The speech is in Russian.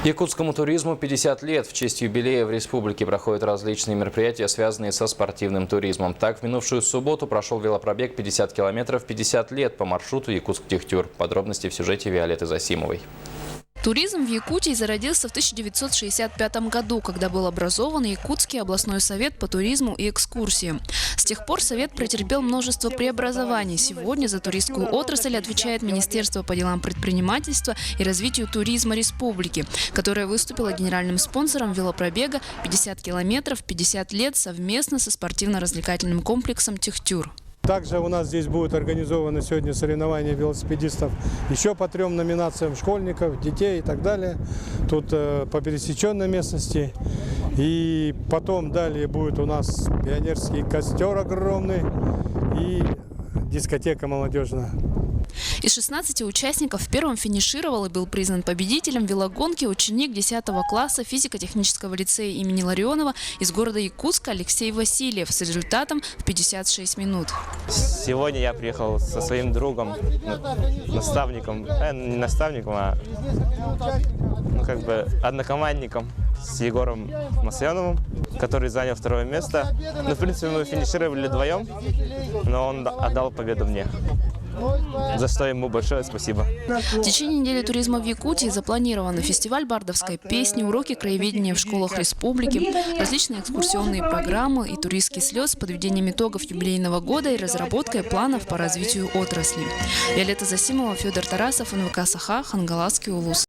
Якутскому туризму 50 лет. В честь юбилея в республике проходят различные мероприятия, связанные со спортивным туризмом. Так, в минувшую субботу прошел велопробег 50 километров 50 лет по маршруту Якутск-Техтюр. Подробности в сюжете Виолетты Засимовой. Туризм в Якутии зародился в 1965 году, когда был образован Якутский областной совет по туризму и экскурсиям. С тех пор совет претерпел множество преобразований. Сегодня за туристскую отрасль отвечает Министерство по делам предпринимательства и развитию туризма республики, которое выступило генеральным спонсором велопробега 50 километров 50 лет совместно со спортивно-развлекательным комплексом «Техтюр». Также у нас здесь будут организованы сегодня соревнования велосипедистов еще по 3 номинациям: школьников, детей и так далее. Тут по пересеченной местности. И потом далее будет у нас пионерский костер огромный и дискотека молодежная. Из 16 участников первым финишировал и был признан победителем велогонки ученик 10 класса физико-технического лицея имени Ларионова из города Якутска Алексей Васильев с результатом в 56 минут. Сегодня я приехал со своим другом, наставником, не наставником, а однокомандником с Егором Масленовым, который занял 2 место. В принципе, мы финишировали вдвоем, но он отдал победу мне. За что ему большое спасибо. В течение недели туризма в Якутии запланированы фестиваль бардовской песни, уроки краеведения в школах республики, различные экскурсионные программы и туристский слет с подведением итогов юбилейного года и разработкой планов по развитию отрасли. Виолетта Засимова, Федор Тарасов, НВК Саха, Хангаласский улус.